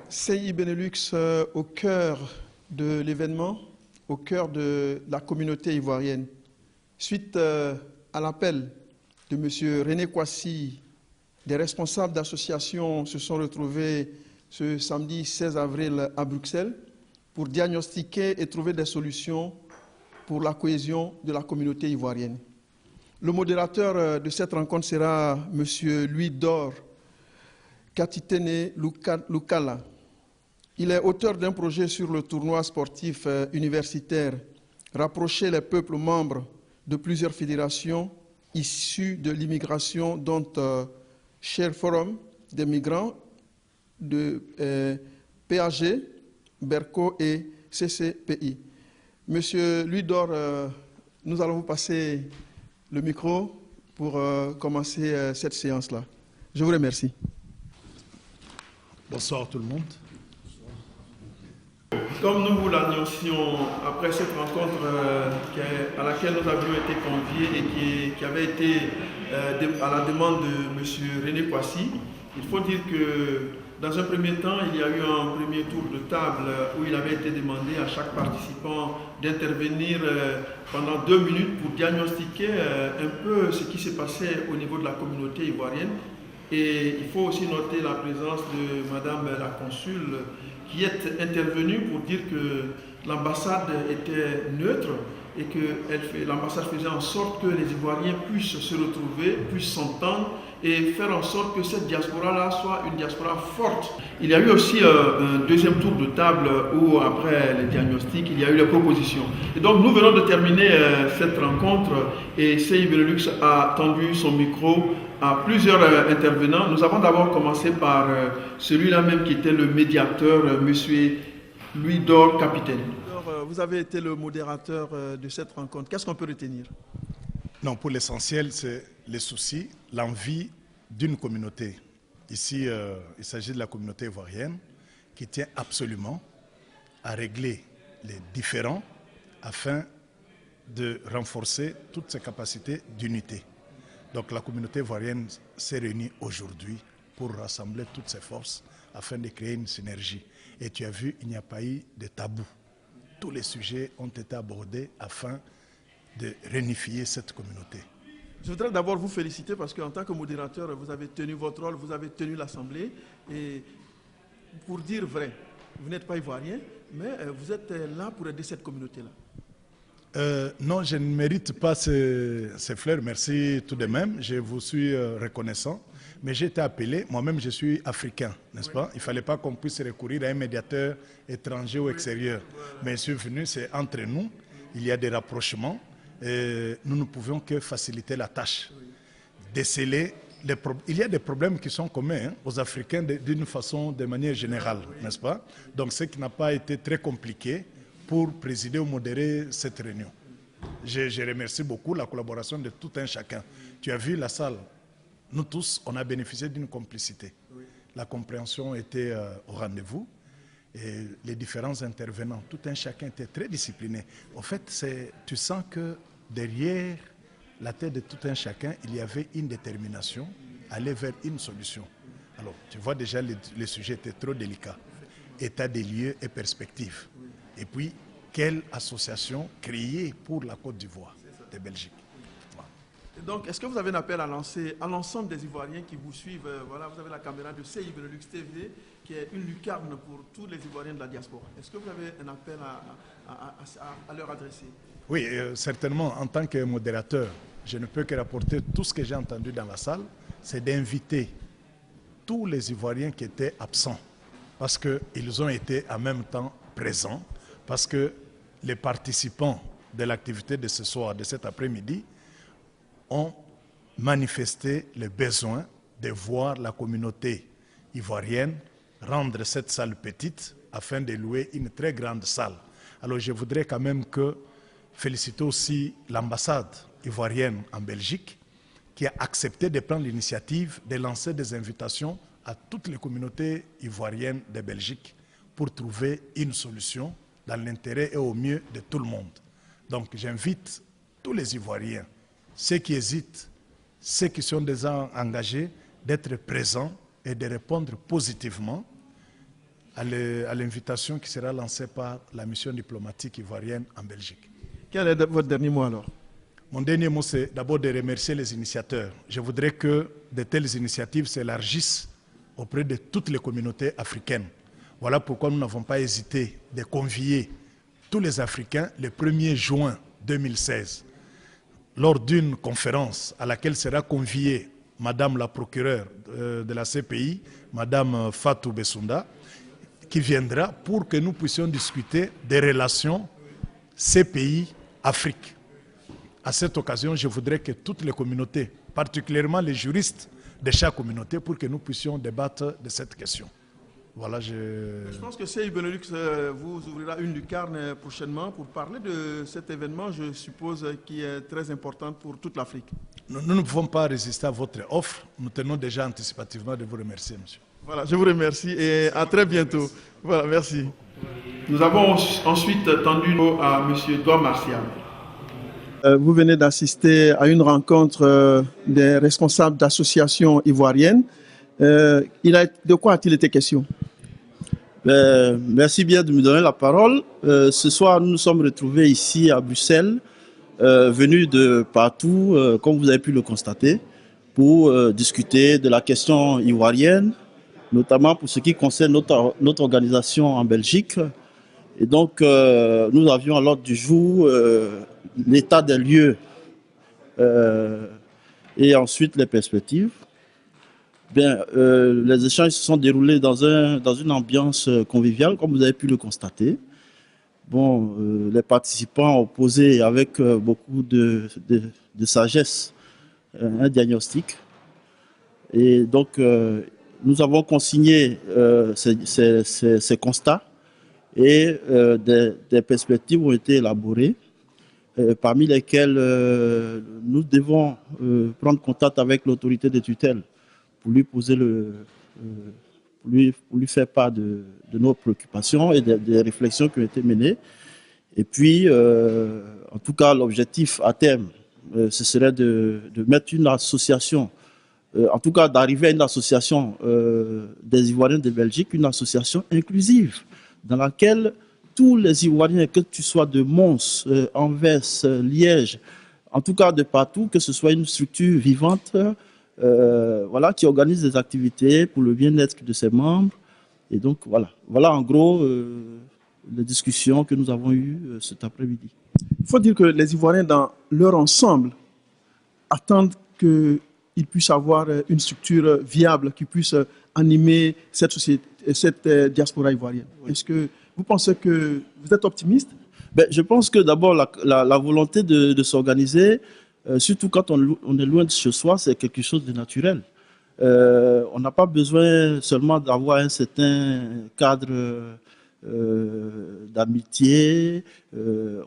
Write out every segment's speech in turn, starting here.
CI Benelux au cœur de l'événement, au cœur de la communauté ivoirienne. Suite à l'appel de M. René Kwasi, des responsables d'associations se sont retrouvés ce samedi 16 avril à Bruxelles pour diagnostiquer et trouver des solutions pour la cohésion de la communauté ivoirienne. Le modérateur de cette rencontre sera M. Louis-Dor Katitene Lukala. Il est auteur d'un projet sur le tournoi sportif universitaire Rapprocher les peuples membres de plusieurs fédérations issues de l'immigration, dont Share Forum des migrants de PAG, BERCO et CCPI. Monsieur Louis-Dor, nous allons vous passer le micro pour commencer cette séance-là. Je vous remercie. Bonsoir tout le monde. Comme nous vous l'annoncions après cette rencontre à laquelle nous avions été conviés et qui avait été à la demande de M. René Kwasi, il faut dire que dans un premier temps, il y a eu un premier tour de table où il avait été demandé à chaque participant d'intervenir pendant 2 minutes pour diagnostiquer un peu ce qui s'est passé au niveau de la communauté ivoirienne. Et il faut aussi noter la présence de Madame la Consul qui est intervenue pour dire que l'ambassade était neutre et que l'ambassade faisait en sorte que les Ivoiriens puissent se retrouver, puissent s'entendre et faire en sorte que cette diaspora-là soit une diaspora forte. Il y a eu aussi un deuxième tour de table où, après les diagnostics, il y a eu les propositions. Et donc, nous venons de terminer cette rencontre et CI Benelux a tendu son micro à plusieurs intervenants. Nous avons d'abord commencé par celui-là même qui était le médiateur, M. Louis-Dor Capitaine. Vous avez été le modérateur de cette rencontre. Qu'est-ce qu'on peut retenir? Non, pour l'essentiel, c'est les soucis, l'envie d'une communauté. Ici, il s'agit de la communauté ivoirienne qui tient absolument à régler les différends afin de renforcer toutes ses capacités d'unité. Donc la communauté ivoirienne s'est réunie aujourd'hui pour rassembler toutes ses forces afin de créer une synergie. Et tu as vu, il n'y a pas eu de tabou. Tous les sujets ont été abordés afin de réunifier cette communauté. Je voudrais d'abord vous féliciter parce qu'en tant que modérateur, vous avez tenu votre rôle, vous avez tenu l'Assemblée. Et pour dire vrai, vous n'êtes pas ivoirien, mais vous êtes là pour aider cette communauté-là. Non, je ne mérite pas ces fleurs, merci tout de même, je vous suis reconnaissant. Mais j'ai été appelé, moi-même je suis africain, n'est-ce pas? Il ne fallait pas qu'on puisse recourir à un médiateur étranger ou extérieur. Mais je suis venu, c'est entre nous, il y a des rapprochements, et nous ne pouvions que faciliter la tâche. Déceler il y a des problèmes qui sont communs aux Africains d'une façon, de manière générale, n'est-ce pas? Donc ce qui n'a pas été très compliqué pour présider ou modérer cette réunion. Je remercie beaucoup la collaboration de tout un chacun. Tu as vu la salle, nous tous, on a bénéficié d'une complicité. La compréhension était au rendez-vous et les différents intervenants, tout un chacun était très discipliné. En fait, tu sens que derrière la tête de tout un chacun, il y avait une détermination à aller vers une solution. Alors, tu vois déjà, les sujets étaient trop délicats. État des lieux et perspectives. Et puis, quelle association créée pour la Côte d'Ivoire de Belgique. Voilà. Donc, est-ce que vous avez un appel à lancer à l'ensemble des Ivoiriens qui vous suivent? Voilà, vous avez la caméra de CI Benelux TV, qui est une lucarne pour tous les Ivoiriens de la diaspora. Est-ce que vous avez un appel à leur adresser? Oui, certainement, en tant que modérateur, je ne peux que rapporter tout ce que j'ai entendu dans la salle, c'est d'inviter tous les Ivoiriens qui étaient absents, parce qu'ils ont été en même temps présents, parce que les participants de l'activité de ce soir, de cet après-midi, ont manifesté le besoin de voir la communauté ivoirienne rendre cette salle petite afin de louer une très grande salle. Alors je voudrais quand même féliciter aussi l'ambassade ivoirienne en Belgique qui a accepté de prendre l'initiative de lancer des invitations à toutes les communautés ivoiriennes de Belgique pour trouver une solution dans l'intérêt et au mieux de tout le monde. Donc j'invite tous les Ivoiriens, ceux qui hésitent, ceux qui sont déjà engagés, d'être présents et de répondre positivement à l'invitation qui sera lancée par la mission diplomatique ivoirienne en Belgique. Quel est votre dernier mot alors? Mon dernier mot, c'est d'abord de remercier les initiateurs. Je voudrais que de telles initiatives s'élargissent auprès de toutes les communautés africaines. Voilà pourquoi nous n'avons pas hésité de convier tous les Africains le 1er juin 2016 lors d'une conférence à laquelle sera conviée Madame la procureure de la CPI, Madame Fatou Bessunda, qui viendra pour que nous puissions discuter des relations CPI-Afrique. À cette occasion, je voudrais que toutes les communautés, particulièrement les juristes de chaque communauté, pour que nous puissions débattre de cette question. Voilà, Je pense que CI Benelux vous ouvrira une lucarne prochainement pour parler de cet événement, je suppose, qui est très important pour toute l'Afrique. Nous ne pouvons pas résister à votre offre. Nous tenons déjà anticipativement de vous remercier, monsieur. Voilà, je vous remercie et à très bientôt. Voilà, merci. Nous avons ensuite tendu à monsieur Doua Martial. Vous venez d'assister à une rencontre des responsables d'associations ivoiriennes. De quoi a-t-il été question? Merci bien de me donner la parole. Ce soir, nous nous sommes retrouvés ici à Bruxelles, venus de partout, comme vous avez pu le constater, pour discuter de la question ivoirienne, notamment pour ce qui concerne notre organisation en Belgique. Et donc, nous avions à l'ordre du jour l'état des lieux et ensuite les perspectives. Bien, les échanges se sont déroulés dans une ambiance conviviale, comme vous avez pu le constater. Bon, les participants ont posé avec beaucoup de sagesse un diagnostic. Et donc, nous avons consigné ces constats et des perspectives ont été élaborées, parmi lesquelles nous devons prendre contact avec l'autorité de tutelle pour lui poser pour lui faire part de nos préoccupations et des réflexions qui ont été menées. Et puis, en tout cas, l'objectif à terme, ce serait de mettre une association, en tout cas d'arriver à une association des Ivoiriens de Belgique, une association inclusive, dans laquelle tous les Ivoiriens, que tu sois de Mons, Anvers, Liège, en tout cas de partout, que ce soit une structure vivante, voilà, qui organise des activités pour le bien-être de ses membres. Et donc, voilà en gros les discussions que nous avons eues cet après-midi. Il faut dire que les Ivoiriens, dans leur ensemble, attendent qu'ils puissent avoir une structure viable qui puisse animer cette société, cette diaspora ivoirienne. Oui. Est-ce que vous pensez que vous êtes optimiste? Je pense que d'abord, la volonté de s'organiser, surtout quand on est loin de chez soi, c'est quelque chose de naturel. On n'a pas besoin seulement d'avoir un certain cadre d'amitié.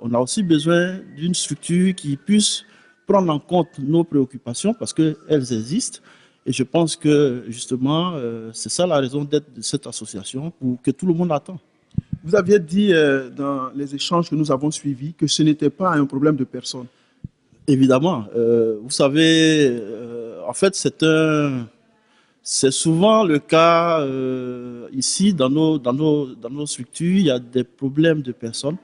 On a aussi besoin d'une structure qui puisse prendre en compte nos préoccupations parce qu'elles existent. Et je pense que justement, c'est ça la raison d'être de cette association, pour que tout le monde attend. Vous aviez dit dans les échanges que nous avons suivis que ce n'était pas un problème de personne. Évidemment. Vous savez, en fait, c'est souvent le cas ici, dans nos structures, il y a des problèmes de personnes.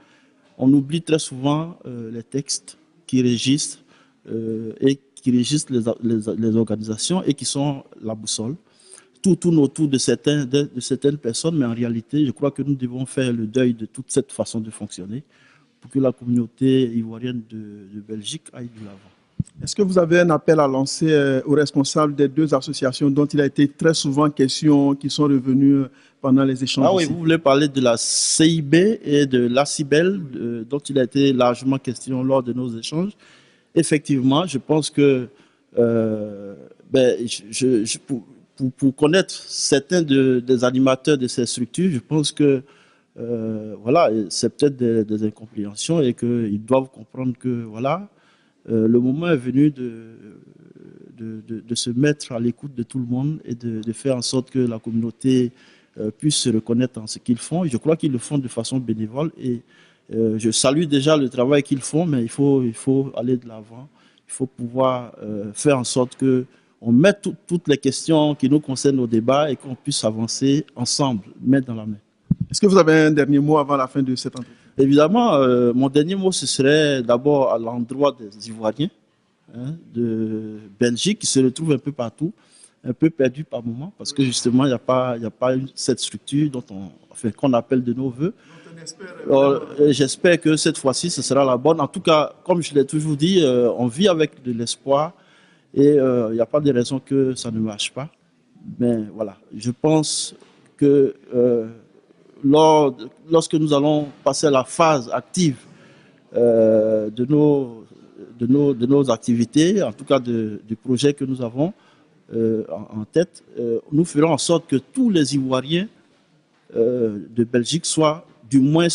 On oublie très souvent les textes qui régissent les organisations et qui sont la boussole. Tout tourne autour de certaines personnes, mais en réalité, je crois que nous devons faire le deuil de toute cette façon de fonctionner pour que la communauté ivoirienne de Belgique aille de l'avant. Est-ce que vous avez un appel à lancer aux responsables des deux associations dont il a été très souvent question, qui sont revenus pendant les échanges? Ah oui, vous voulez parler de la CIB et de l'ACIBEL, dont il a été largement question lors de nos échanges. Effectivement, je pense que pour connaître certains des animateurs de ces structures, je pense que voilà, c'est peut-être des incompréhensions et qu'ils doivent comprendre que voilà, le moment est venu de se mettre à l'écoute de tout le monde et de faire en sorte que la communauté puisse se reconnaître en ce qu'ils font. Et je crois qu'ils le font de façon bénévole et je salue déjà le travail qu'ils font, mais il faut aller de l'avant. Il faut pouvoir faire en sorte qu'on mette toutes les questions qui nous concernent au débat et qu'on puisse avancer ensemble, main dans la main. Est-ce que vous avez un dernier mot avant la fin de cette entretien? Évidemment, mon dernier mot, ce serait d'abord à l'endroit des Ivoiriens de Belgique qui se retrouvent un peu partout, un peu perdus par moment, parce que justement, il n'y a pas cette structure qu'on appelle de nos voeux. J'espère que cette fois-ci, ce sera la bonne. En tout cas, comme je l'ai toujours dit, on vit avec de l'espoir et il n'y a pas de raison que ça ne marche pas. Mais voilà, je pense que lorsque nous allons passer à la phase active de nos activités, en tout cas du projet que nous avons en tête, nous ferons en sorte que tous les Ivoiriens de Belgique soient du moins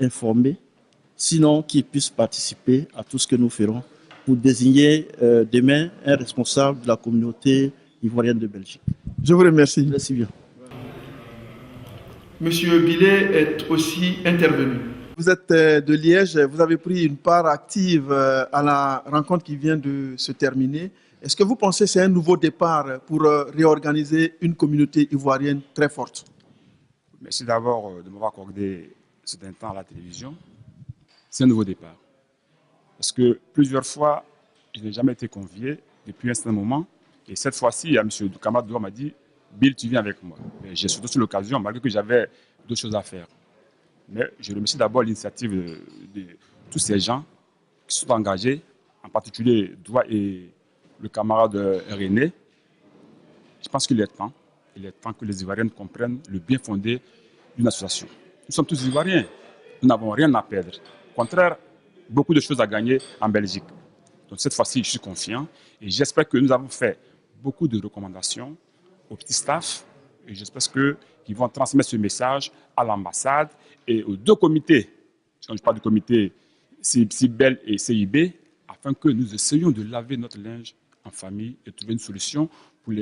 informés, sinon qu'ils puissent participer à tout ce que nous ferons pour désigner demain un responsable de la communauté ivoirienne de Belgique. Je vous remercie. Merci bien. Monsieur Billet est aussi intervenu. Vous êtes de Liège, vous avez pris une part active à la rencontre qui vient de se terminer. Est-ce que vous pensez que c'est un nouveau départ pour réorganiser une communauté ivoirienne très forte? Merci d'abord de m'avoir accordé ce temps à la télévision. C'est un nouveau départ. Parce que plusieurs fois, je n'ai jamais été convié depuis un certain moment. Et cette fois-ci, M. Kamad Doua m'a dit, Bill, tu viens avec moi. J'ai surtout sur l'occasion, malgré que j'avais d'autres choses à faire. Mais je remercie d'abord l'initiative de tous ces gens qui sont engagés, en particulier Doua et le camarade René. Je pense qu'il est temps. Il est temps que les Ivoiriens comprennent le bien fondé d'une association. Nous sommes tous Ivoiriens. Nous n'avons rien à perdre. Au contraire, beaucoup de choses à gagner en Belgique. Donc cette fois-ci, je suis confiant et j'espère que nous avons fait beaucoup de recommandations au petit staff et j'espère qu'ils vont transmettre ce message à l'ambassade et aux deux comités, quand je parle du comité CIBEL et CIB, afin que nous essayions de laver notre linge en famille et trouver une solution pour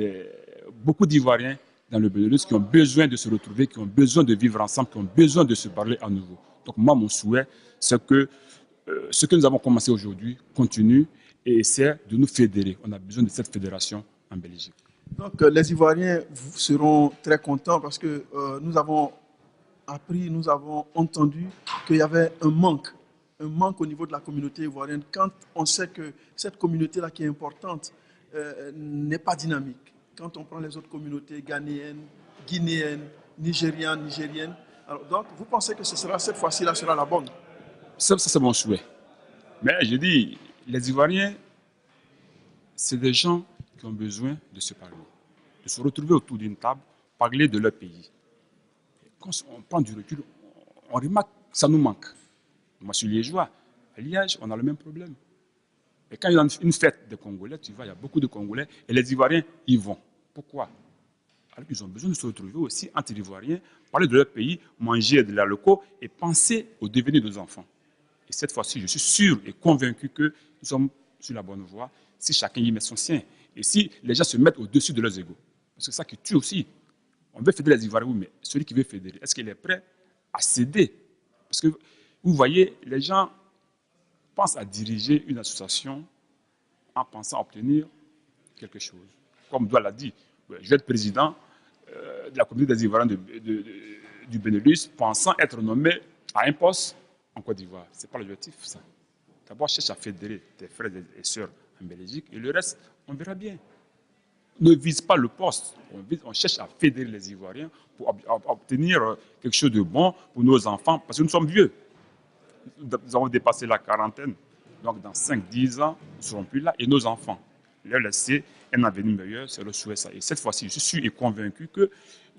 beaucoup d'Ivoiriens dans le Benelux qui ont besoin de se retrouver, qui ont besoin de vivre ensemble, qui ont besoin de se parler à nouveau. Donc moi, mon souhait, c'est que ce que nous avons commencé aujourd'hui continue et essaie de nous fédérer. On a besoin de cette fédération en Belgique. Donc les Ivoiriens seront très contents parce que nous avons appris, nous avons entendu qu'il y avait un manque au niveau de la communauté ivoirienne. Quand on sait que cette communauté-là qui est importante n'est pas dynamique. Quand on prend les autres communautés ghanéennes, guinéennes, nigériennes. Alors, donc, vous pensez que cette fois-ci-là sera la bonne? Ça, c'est mon souhait. Mais je dis, les Ivoiriens, c'est des gens qui ont besoin de se parler, de se retrouver autour d'une table, parler de leur pays. Quand on prend du recul, on remarque que ça nous manque. Moi, je suis liégeois. À Liège, on a le même problème. Et quand il y a une fête des Congolais, tu vois, il y a beaucoup de Congolais et les Ivoiriens y vont. Pourquoi? Alors qu'ils ont besoin de se retrouver aussi entre Ivoiriens, parler de leur pays, manger de leurs locaux et penser au devenir de nos enfants. Et cette fois-ci, je suis sûr et convaincu que nous sommes sur la bonne voie si chacun y met son sien. Et si les gens se mettent au-dessus de leurs égaux. Parce que c'est ça qui tue aussi. On veut fédérer les Ivoiriens, oui, mais celui qui veut fédérer, est-ce qu'il est prêt à céder? Parce que vous voyez, les gens pensent à diriger une association en pensant à obtenir quelque chose. Comme Doua l'a dit, je vais être président de la communauté des Ivoiriens du Benelux, pensant être nommé à un poste en Côte d'Ivoire. Ce n'est pas l'objectif, ça. D'abord, cherche à fédérer tes frères et sœurs en Belgique et le reste, on verra bien. Ne vise pas le poste, on cherche à fédérer les Ivoiriens pour obtenir quelque chose de bon pour nos enfants, parce que nous sommes vieux. Nous avons dépassé la quarantaine, donc dans 5-10 ans, nous ne serons plus là, et nos enfants, leur laisser un avenir meilleur, c'est le souhait ça. Et cette fois-ci, je suis convaincu que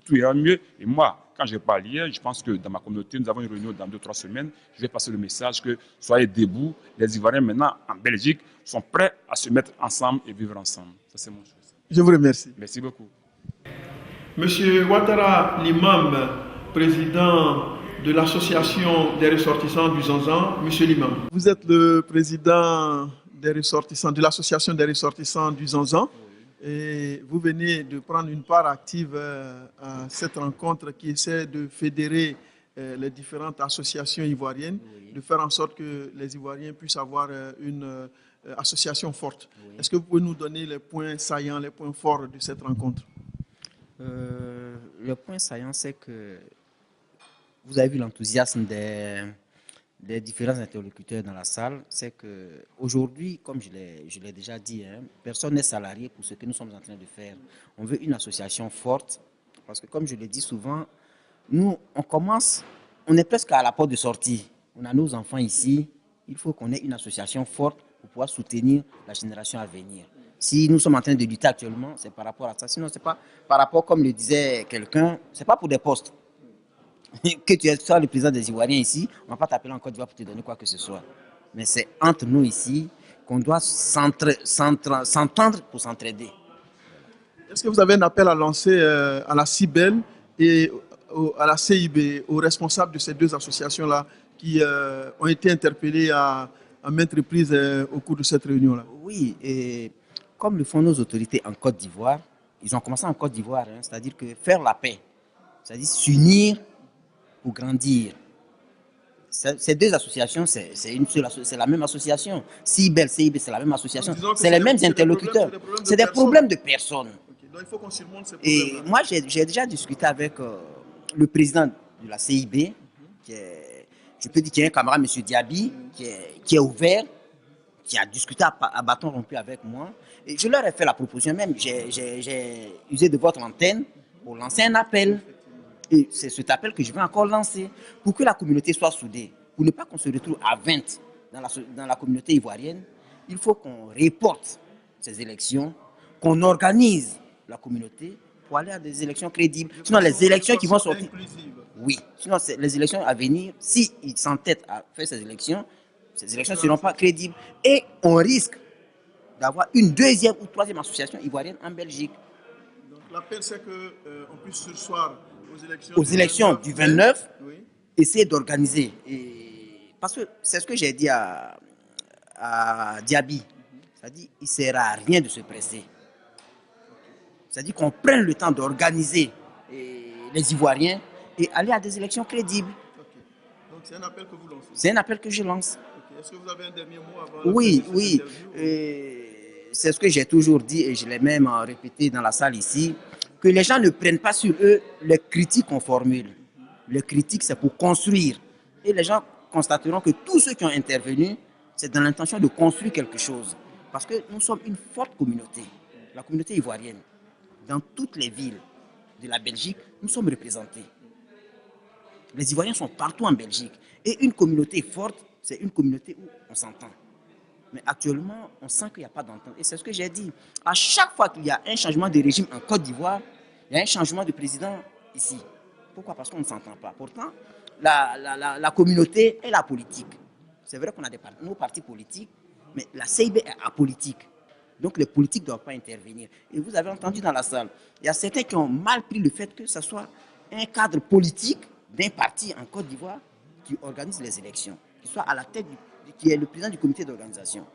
tout ira mieux. Et moi, quand je parle hier, je pense que dans ma communauté, nous avons une réunion dans 2-3 semaines. Je vais passer le message que soyez debout. Les Ivoiriens maintenant en Belgique sont prêts à se mettre ensemble et vivre ensemble. Ça, c'est mon souhait. Je vous remercie. Merci beaucoup. Monsieur Ouattara Limam, président de l'association des ressortissants du Zanzan. Monsieur Limam. Vous êtes le président des ressortissants, de l'association des ressortissants du Zanzan. Et vous venez de prendre une part active à cette rencontre qui essaie de fédérer les différentes associations ivoiriennes, de faire en sorte que les Ivoiriens puissent avoir une association forte. Est-ce que vous pouvez nous donner les points saillants, les points forts de cette rencontre? Le point saillant, c'est que vous avez vu l'enthousiasme des différents interlocuteurs dans la salle. C'est qu'aujourd'hui, comme je l'ai déjà dit, hein, personne n'est salarié pour ce que nous sommes en train de faire. On veut une association forte parce que, comme je le dis souvent, nous, on est presque à la porte de sortie. On a nos enfants ici. Il faut qu'on ait une association forte pour pouvoir soutenir la génération à venir. Si nous sommes en train de lutter actuellement, c'est par rapport à ça. Sinon, c'est pas par rapport, comme le disait quelqu'un, c'est pas pour des postes. Que tu sois le président des Ivoiriens ici, on ne va pas t'appeler en Côte d'Ivoire pour te donner quoi que ce soit. Mais c'est entre nous ici qu'on doit s'entendre pour s'entraider. Est-ce que vous avez un appel à lancer à la CIBEL et à la CIB, aux responsables de ces deux associations-là qui ont été interpellés à maintes reprises au cours de cette réunion-là? Oui, et comme le font nos autorités en Côte d'Ivoire, ils ont commencé en Côte d'Ivoire, hein, c'est-à-dire que faire la paix, c'est-à-dire s'unir pour grandir. Ces deux associations, c'est la même association. CIBEL, CIB, c'est la même association. C'est les mêmes interlocuteurs. C'est des problèmes de personnes. Okay. Donc il faut qu'on surmonte ces problèmes. Et moi, j'ai déjà discuté avec le président de la CIB, je peux dire qu'il y a un camarade, M. Diaby, qui est ouvert, qui a discuté à bâton rompu avec moi. Et je leur ai fait la proposition même. J'ai usé de votre antenne pour lancer un appel. Et c'est cet appel que je vais encore lancer pour que la communauté soit soudée. Pour ne pas qu'on se retrouve à 20 dans la communauté ivoirienne, il faut qu'on reporte ces élections, qu'on organise la communauté pour aller à des élections crédibles. Sinon, les élections qui vont sortir... Oui, sinon, les élections à venir, s'ils s'entêtent à faire ces élections ne seront pas crédibles. Et on risque d'avoir une deuxième ou troisième association ivoirienne en Belgique. Donc l'appel, c'est qu'on puisse ce soir... Aux élections du 29, oui. Essayer d'organiser. Parce que c'est ce que j'ai dit à Diaby. C'est-à-dire qu'il ne sert à rien de se presser. C'est-à-dire qu'on prenne le temps d'organiser les Ivoiriens et aller à des élections crédibles. Okay. Donc c'est un appel que vous lancez? C'est un appel que je lance. Okay. Est-ce que vous avez un dernier mot avant? Oui. C'est ce que j'ai toujours dit et je l'ai même répété dans la salle ici. Que les gens ne prennent pas sur eux les critiques qu'on formule. Les critiques, c'est pour construire. Et les gens constateront que tous ceux qui ont intervenu, c'est dans l'intention de construire quelque chose. Parce que nous sommes une forte communauté, la communauté ivoirienne. Dans toutes les villes de la Belgique, nous sommes représentés. Les Ivoiriens sont partout en Belgique. Et une communauté forte, c'est une communauté où on s'entend. Mais actuellement, on sent qu'il n'y a pas d'entente. Et c'est ce que j'ai dit. À chaque fois qu'il y a un changement de régime en Côte d'Ivoire, il y a un changement de président ici. Pourquoi? Parce qu'on ne s'entend pas. Pourtant, la communauté est la politique. C'est vrai qu'on a nos partis politiques, mais la CIB est apolitique. Donc les politiques ne doivent pas intervenir. Et vous avez entendu dans la salle, il y a certains qui ont mal pris le fait que ce soit un cadre politique d'un parti en Côte d'Ivoire qui organise les élections, qui soit à la tête qui est le président du comité d'organisation.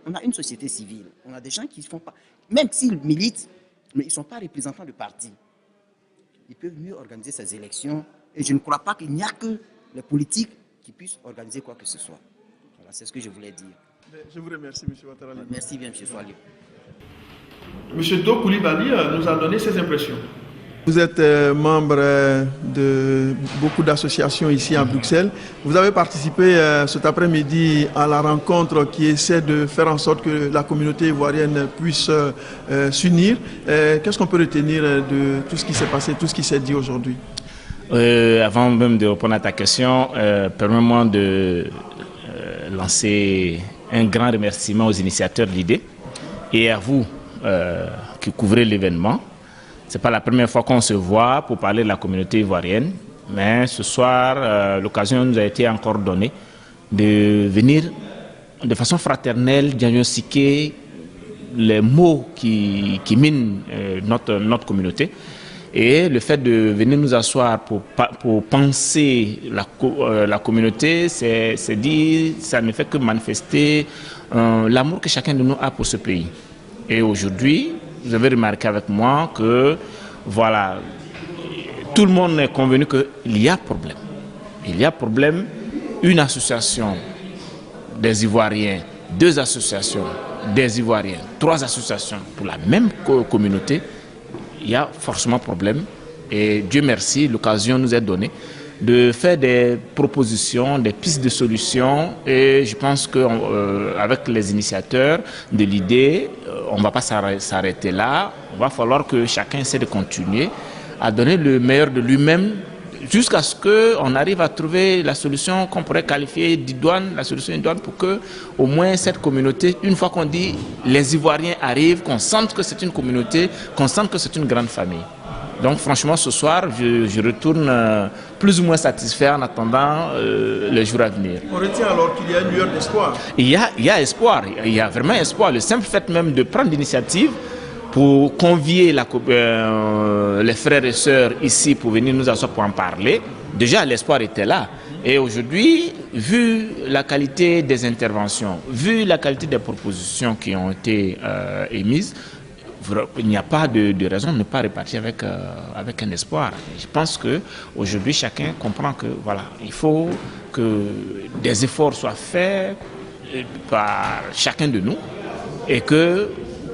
On a une société civile, on a des gens qui ne font pas, même s'ils militent, mais ils ne sont pas représentants de parti. Ils peuvent mieux organiser ces élections et je ne crois pas qu'il n'y a que les politiques qui puissent organiser quoi que ce soit. Voilà, c'est ce que je voulais dire. Je vous remercie, M. Ouattara. Merci bien, M. Swali. M. Do Koulibaly nous a donné ses impressions. Vous êtes membre de beaucoup d'associations ici à Bruxelles. Vous avez participé cet après-midi à la rencontre qui essaie de faire en sorte que la communauté ivoirienne puisse s'unir. Qu'est-ce qu'on peut retenir de tout ce qui s'est passé, tout ce qui s'est dit aujourd'hui? Avant même de répondre à ta question, permets-moi de lancer un grand remerciement aux initiateurs de l'idée et à vous qui couvrez l'événement. Ce n'est pas la première fois qu'on se voit pour parler de la communauté ivoirienne, mais ce soir, l'occasion nous a été encore donnée de venir de façon fraternelle diagnostiquer les maux qui minent notre communauté. Et le fait de venir nous asseoir pour penser la communauté, c'est dire, ça ne fait que manifester l'amour que chacun de nous a pour ce pays. Et aujourd'hui, vous avez remarqué avec moi que, voilà, tout le monde est convenu qu'il y a problème. Il y a problème, une association des Ivoiriens, deux associations des Ivoiriens, trois associations pour la même communauté, il y a forcément problème. Et Dieu merci, l'occasion nous est donnée de faire des propositions, des pistes de solutions. Et je pense qu'avec les initiateurs de l'idée, on ne va pas s'arrêter là. Il va falloir que chacun essaie de continuer à donner le meilleur de lui-même jusqu'à ce qu'on arrive à trouver la solution qu'on pourrait qualifier d'idoine, la solution idoine pour que au moins cette communauté, une fois qu'on dit les Ivoiriens arrivent, qu'on sente que c'est une communauté, qu'on sente que c'est une grande famille. Donc franchement ce soir, je retourne plus ou moins satisfait en attendant les jours à venir. On retient alors qu'il y a une lueur d'espoir. Il y a espoir, il y a vraiment espoir. Le simple fait même de prendre l'initiative pour convier les frères et sœurs ici pour venir nous asseoir pour en parler, déjà l'espoir était là. Et aujourd'hui, vu la qualité des interventions, vu la qualité des propositions qui ont été émises, il n'y a pas de raison de ne pas repartir avec un espoir. Je pense qu'aujourd'hui, chacun comprend que voilà, il faut que des efforts soient faits par chacun de nous et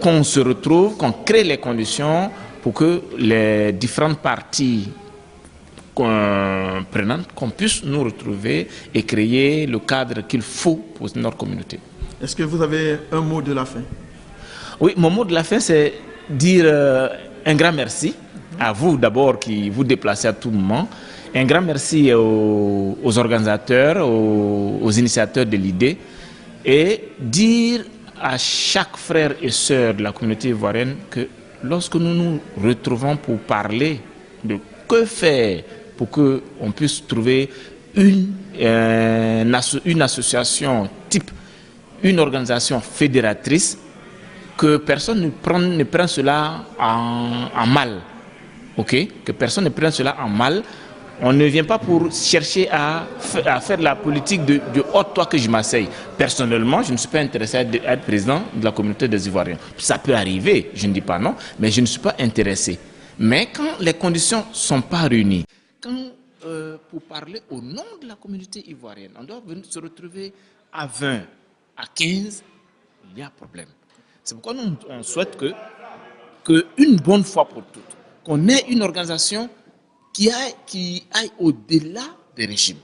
qu'on se retrouve, qu'on crée les conditions pour que les différentes parties prenantes, qu'on puisse nous retrouver et créer le cadre qu'il faut pour notre communauté. Est-ce que vous avez un mot de la fin? Oui, mon mot de la fin, c'est dire un grand merci à vous d'abord qui vous déplacez à tout moment. Un grand merci aux organisateurs, aux initiateurs de l'idée et dire à chaque frère et sœur de la communauté ivoirienne que lorsque nous nous retrouvons pour parler de que faire pour qu'on puisse trouver une association type, une organisation fédératrice, que personne ne prenne cela en mal. Okay? Que personne ne prenne cela en mal. On ne vient pas pour chercher à faire la politique de haute toi que je m'asseye. Personnellement, je ne suis pas intéressé à être président de la communauté des Ivoiriens. Ça peut arriver, je ne dis pas non, mais je ne suis pas intéressé. Mais quand les conditions ne sont pas réunies, quand pour parler au nom de la communauté ivoirienne, on doit venir se retrouver à 20, à 15, il y a un problème. C'est pourquoi on souhaite que une bonne fois pour toutes, qu'on ait une organisation qui aille au-delà des régimes.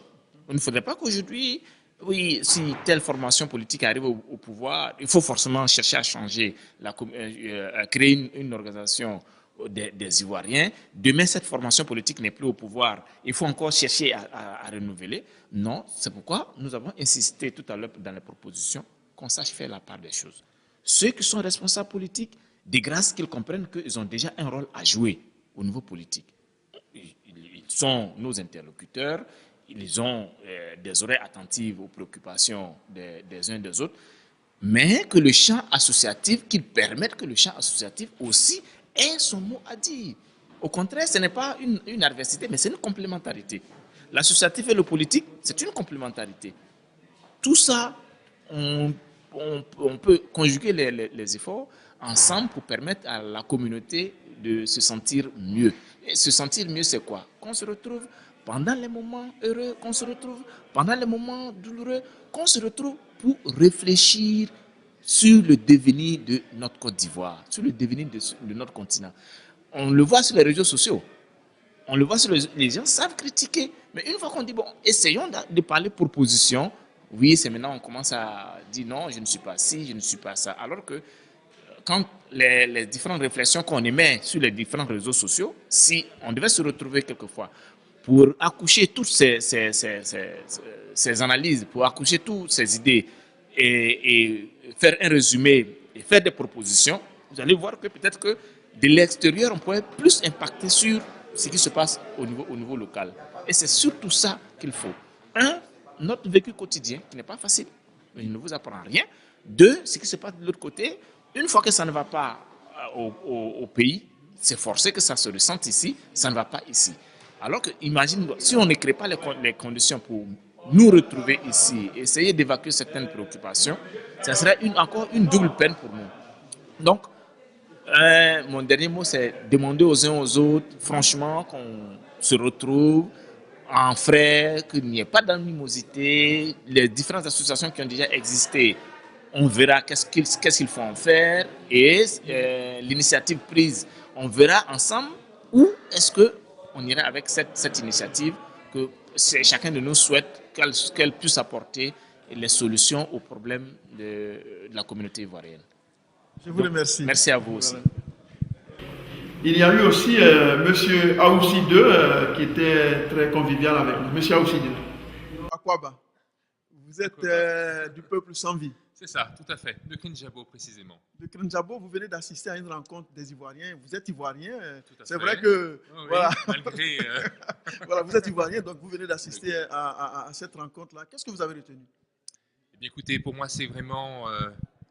Il ne faudrait pas qu'aujourd'hui, oui, si telle formation politique arrive au pouvoir, il faut forcément chercher à changer, à créer une organisation des Ivoiriens. Demain, cette formation politique n'est plus au pouvoir. Il faut encore chercher à renouveler. Non, c'est pourquoi nous avons insisté tout à l'heure dans les propositions qu'on sache faire la part des choses. Ceux qui sont responsables politiques, de grâce qu'ils comprennent qu'ils ont déjà un rôle à jouer au niveau politique. Ils sont nos interlocuteurs, ils ont des oreilles attentives aux préoccupations des uns des autres, mais que le champ associatif, qu'ils permettent que le champ associatif aussi ait son mot à dire. Au contraire, ce n'est pas une adversité, mais c'est une complémentarité. L'associatif et le politique, c'est une complémentarité. Tout ça, on peut conjuguer les efforts ensemble pour permettre à la communauté de se sentir mieux. Et se sentir mieux, c'est quoi? Qu'on se retrouve pendant les moments heureux, qu'on se retrouve pendant les moments douloureux, qu'on se retrouve pour réfléchir sur le devenir de notre Côte d'Ivoire, sur le devenir de notre continent. On le voit sur les réseaux sociaux. On le voit sur les gens savent critiquer. Mais une fois qu'on dit, bon, essayons de parler proposition, oui, c'est maintenant on commence à dire non, je ne suis pas ci, je ne suis pas ça. Alors que quand les différentes réflexions qu'on émet sur les différents réseaux sociaux, si on devait se retrouver quelquefois pour accoucher toutes ces analyses, pour accoucher toutes ces idées et faire un résumé et faire des propositions, vous allez voir que peut-être que de l'extérieur, on pourrait plus impacter sur ce qui se passe au niveau local. Et c'est surtout ça qu'il faut. Un, notre vécu quotidien, qui n'est pas facile, mais il ne vous apprend rien. Deux, ce qui se passe de l'autre côté, une fois que ça ne va pas au pays, c'est forcé que ça se ressente ici, ça ne va pas ici. Alors que, imagine, si on ne crée pas les conditions pour nous retrouver ici, essayer d'évacuer certaines préoccupations, ça serait encore une double peine pour nous. Donc, mon dernier mot, c'est demander aux uns aux autres, franchement, qu'on se retrouve en frères, qu'il n'y ait pas d'animosité, les différentes associations qui ont déjà existé, on verra qu'est-ce qu'il faut en faire et l'initiative prise, on verra ensemble où est-ce qu'on ira avec cette initiative que chacun de nous souhaite qu'elle puisse apporter les solutions aux problèmes de la communauté ivoirienne. Je vous remercie. Merci à vous aussi. Voilà. Il y a eu aussi M. Aoussi II qui était très convivial avec nous. M. Aoussi II. Akwaba, vous êtes du peuple sans vie. C'est ça, tout à fait, de Krinjabo précisément. De Krinjabo, vous venez d'assister à une rencontre des Ivoiriens. Vous êtes Ivoirien. C'est vrai que... que... voilà. Malgré... voilà, vous êtes Ivoirien, donc vous venez d'assister à cette rencontre-là. Qu'est-ce que vous avez retenu? Eh bien, écoutez, pour moi, c'est vraiment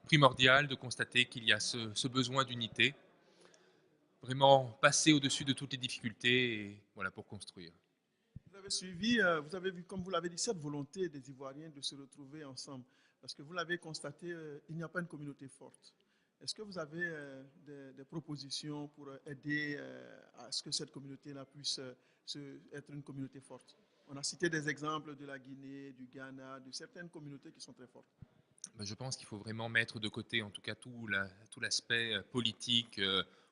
primordial de constater qu'il y a ce besoin d'unité. Vraiment passer au-dessus de toutes les difficultés et, voilà, pour construire. Vous avez suivi, vous avez vu, comme vous l'avez dit, cette volonté des Ivoiriens de se retrouver ensemble. Parce que vous l'avez constaté, il n'y a pas une communauté forte. Est-ce que vous avez des propositions pour aider à ce que cette communauté-là puisse être une communauté forte? On a cité des exemples de la Guinée, du Ghana, de certaines communautés qui sont très fortes. Je pense qu'il faut vraiment mettre de côté, en tout cas, tout l'aspect politique,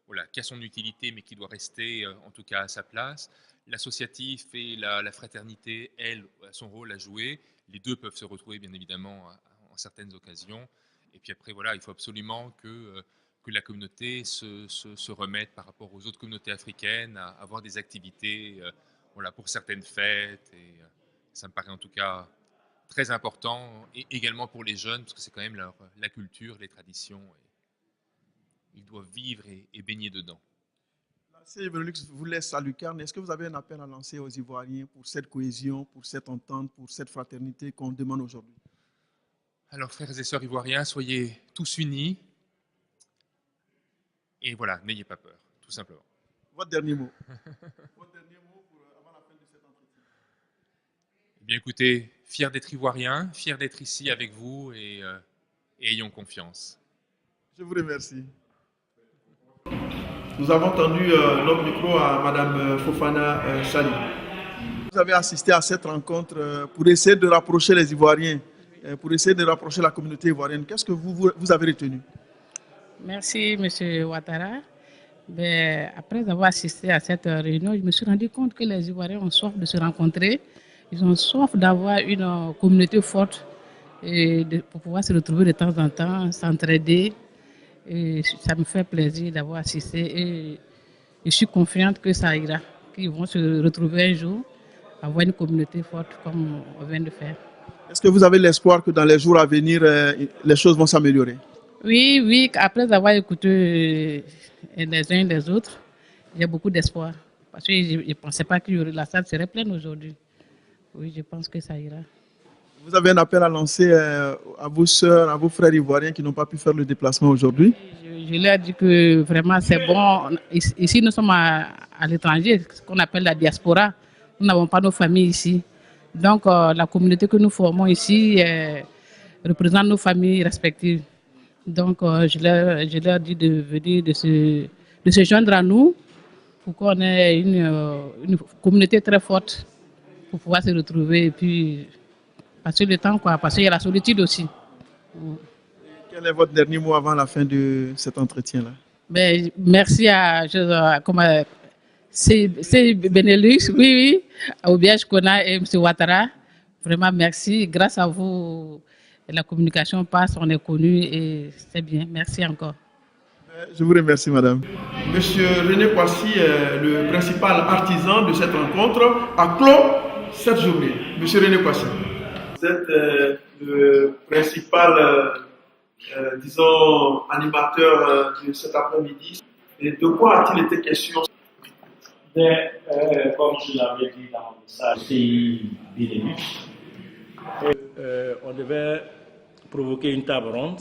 voilà, qui a son utilité, mais qui doit rester, en tout cas, à sa place. L'associatif et la fraternité, elle, a son rôle à jouer. Les deux peuvent se retrouver, bien évidemment, en certaines occasions. Et puis après, voilà, il faut absolument que la communauté se remette par rapport aux autres communautés africaines, à avoir des activités voilà, pour certaines fêtes. Et ça me paraît en tout cas très important, et également pour les jeunes, parce que c'est quand même la culture, les traditions. Ils doivent vivre et baigner dedans. Si Benelux vous laisse à Lucarne, est-ce que vous avez un appel à lancer aux Ivoiriens pour cette cohésion, pour cette entente, pour cette fraternité qu'on demande aujourd'hui? Alors, frères et sœurs ivoiriens, soyez tous unis. Et voilà, n'ayez pas peur, tout simplement. Votre dernier mot. Votre dernier mot avant la fin de cet entretien. Eh bien, écoutez, fier d'être ivoirien, fier d'être ici avec vous et ayons confiance. Je vous remercie. Nous avons tendu notre micro à Mme Fofana Sali. Vous avez assisté à cette rencontre pour essayer de rapprocher les Ivoiriens, pour essayer de rapprocher la communauté ivoirienne. Qu'est-ce que vous avez retenu? Merci, M. Ouattara. Après avoir assisté à cette réunion, je me suis rendu compte que les Ivoiriens ont soif de se rencontrer. Ils ont soif d'avoir une communauté forte et pour pouvoir se retrouver de temps en temps, s'entraider. Et ça me fait plaisir d'avoir assisté et je suis confiante que ça ira, qu'ils vont se retrouver un jour, avoir une communauté forte comme on vient de faire. Est-ce que vous avez l'espoir que dans les jours à venir, les choses vont s'améliorer? Oui, oui, après avoir écouté les uns et les autres, j'ai beaucoup d'espoir. Parce que je ne pensais pas que la salle serait pleine aujourd'hui. Oui, je pense que ça ira. Vous avez un appel à lancer à vos sœurs, à vos frères ivoiriens qui n'ont pas pu faire le déplacement aujourd'hui? Je leur ai dit que vraiment c'est bon. Ici, nous sommes à l'étranger, ce qu'on appelle la diaspora. Nous n'avons pas nos familles ici. Donc, la communauté que nous formons ici représente nos familles respectives. Donc, je leur dis de venir, de se joindre à nous pour qu'on ait une communauté très forte pour pouvoir se retrouver et puis passer le temps, quoi, parce qu'il y a la solitude aussi. Quel est votre dernier mot avant la fin de cet entretien-là? Merci à c'est Benelux, oui, à Obiage Kona et M. Ouattara. Vraiment, merci. Grâce à vous, la communication passe, on est connu et c'est bien. Merci encore. Je vous remercie, madame. Monsieur René Kwasi, le principal artisan de cette rencontre, a clos cette journée. Monsieur René Kwasi, vous êtes le principal, disons, animateur de cet après-midi. Et de quoi a-t-il été question? Comme je l'avais dit dans le message, c'est Benelux. On devait provoquer une table ronde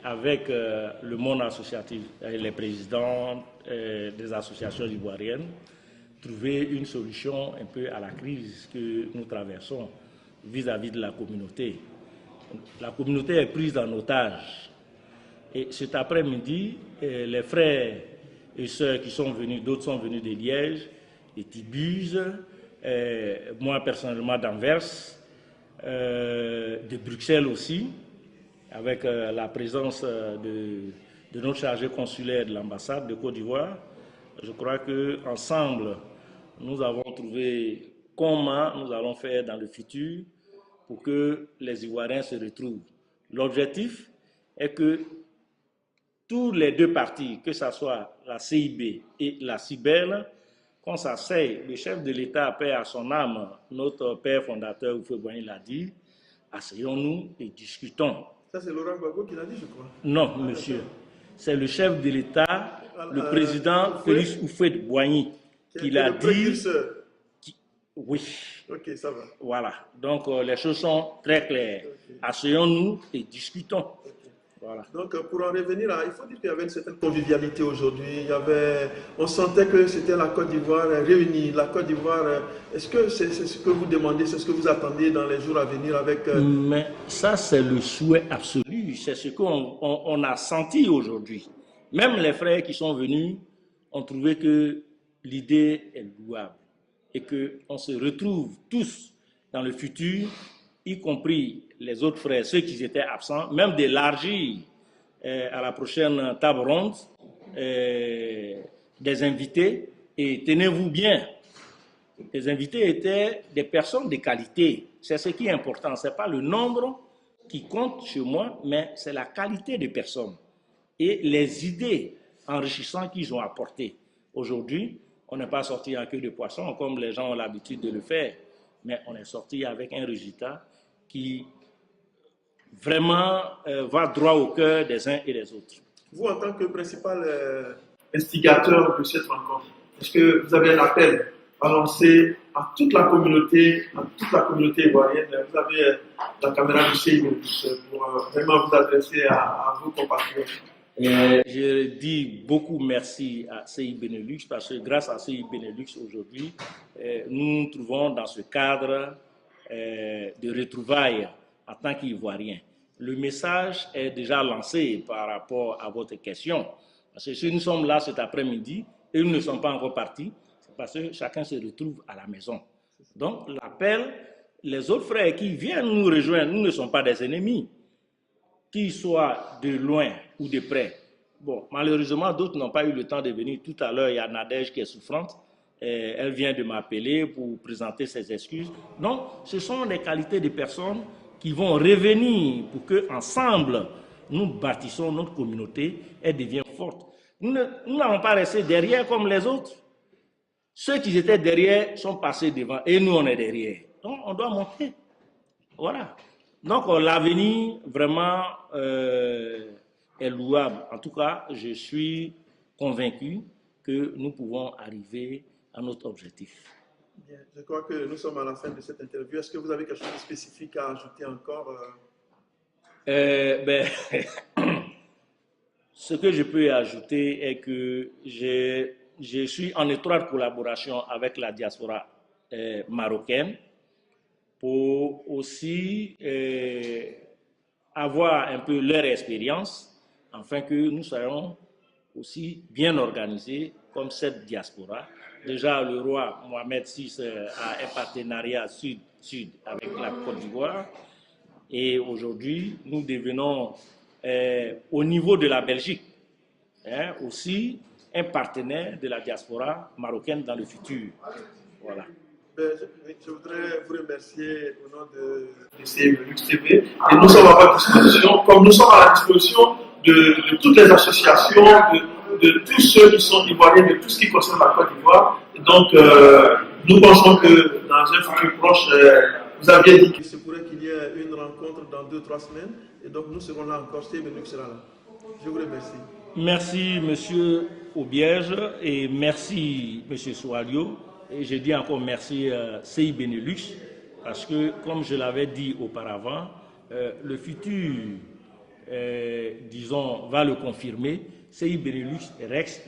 avec le monde associatif, les présidents des associations ivoiriennes, trouver une solution un peu à la crise que nous traversons vis-à-vis de la communauté. La communauté est prise en otage. Et cet après-midi, les frères et sœurs qui sont venus, d'autres sont venus de Liège, de Tibuse, moi personnellement d'Anvers, de Bruxelles aussi, avec la présence de notre chargé consulaire de l'ambassade de Côte d'Ivoire. Je crois qu'ensemble, nous avons trouvé comment nous allons faire dans le futur pour que les Ivoiriens se retrouvent. L'objectif est que tous les deux partis, que ce soit la CIB et la CIBEL, qu'on s'asseye, le chef de l'État, paix à son âme, notre père fondateur, Houphouët-Boigny l'a dit, asseyons-nous et discutons. Ça, c'est Laurent Gbagbo qui l'a dit, je crois. Non, monsieur. C'est le chef de l'État, le président Félix Houphouët-Boigny, qui l'a dit. Oui. Ok, ça va. Voilà. Donc, les choses sont très claires. Okay. Asseyons-nous et discutons. Okay. Voilà. Donc, pour en revenir, il faut dire qu'il y avait une certaine convivialité aujourd'hui. On sentait que c'était la Côte d'Ivoire réunie. La Côte d'Ivoire, est-ce que c'est ce que vous demandez, c'est ce que vous attendez dans les jours à venir avec... Mais ça, c'est le souhait absolu. C'est ce qu'on a senti aujourd'hui. Même les frères qui sont venus ont trouvé que l'idée est louable et qu'on se retrouve tous dans le futur, y compris les autres frères, ceux qui étaient absents, même d'élargir à la prochaine table ronde des invités. Et tenez-vous bien, les invités étaient des personnes de qualité. C'est ce qui est important. Ce n'est pas le nombre qui compte chez moi, mais c'est la qualité des personnes et les idées enrichissantes qu'ils ont apportées. Aujourd'hui, on n'est pas sorti en queue de poisson comme les gens ont l'habitude de le faire, mais on est sorti avec un résultat qui vraiment va droit au cœur des uns et des autres. Vous, en tant que principal instigateur de cette rencontre, est-ce que vous avez un appel à lancer à toute la communauté ivoirienne? Vous avez la caméra du CIB pour vraiment vous adresser à vos compatriotes. Je dis beaucoup merci à CI Benelux parce que grâce à CI Benelux aujourd'hui, nous nous trouvons dans ce cadre de retrouvailles en tant qu'Ivoiriens. Le message est déjà lancé par rapport à votre question. Parce que si nous sommes là cet après-midi et nous ne sommes pas encore partis, c'est parce que chacun se retrouve à la maison. Donc l'appel, les autres frères qui viennent nous rejoindre, nous ne sommes pas des ennemis. Qu'ils soient de loin ou de près. Bon, malheureusement, d'autres n'ont pas eu le temps de venir. Tout à l'heure, il y a Nadège qui est souffrante. Elle vient de m'appeler pour présenter ses excuses. Donc, ce sont des qualités de personnes qui vont revenir pour qu'ensemble, nous bâtissons notre communauté et devienne forte. Nous n'allons pas rester derrière comme les autres. Ceux qui étaient derrière sont passés devant et nous, on est derrière. Donc, on doit monter. Voilà. Donc, l'avenir, vraiment, est louable. En tout cas, je suis convaincu que nous pouvons arriver à notre objectif. Bien. Je crois que nous sommes à la fin de cette interview. Est-ce que vous avez quelque chose de spécifique à ajouter encore? Ce que je peux ajouter est que je suis en étroite collaboration avec la diaspora marocaine pour aussi avoir un peu leur expérience, afin que nous soyons aussi bien organisés comme cette diaspora. Déjà, le roi Mohamed VI a un partenariat sud-sud avec la Côte d'Ivoire. Et aujourd'hui, nous devenons, au niveau de la Belgique, aussi un partenaire de la diaspora marocaine dans le futur. Voilà. Je voudrais vous remercier au nom de CIB TV. Et nous sommes à votre disposition, comme nous sommes à la disposition de toutes les associations, de tous ceux qui sont ivoiriens, de tout ce qui concerne la Côte d'Ivoire. Donc, nous pensons que dans un futur proche, vous aviez dit qu'il se pourrait qu'il y ait une rencontre dans 2-3 semaines. Et donc, nous serons là encore, CIB sera là. Je vous remercie. Merci, M. Aubiège, et merci, M. Soualio. Et je dis encore merci à CI Benelux, parce que, comme je l'avais dit auparavant, le futur, disons, va le confirmer. CI Benelux reste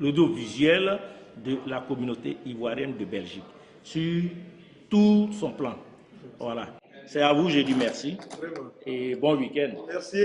l'audiovisuel de la communauté ivoirienne de Belgique, sur tout son plan. Voilà. C'est à vous, je dis merci. Et bon week-end. Merci.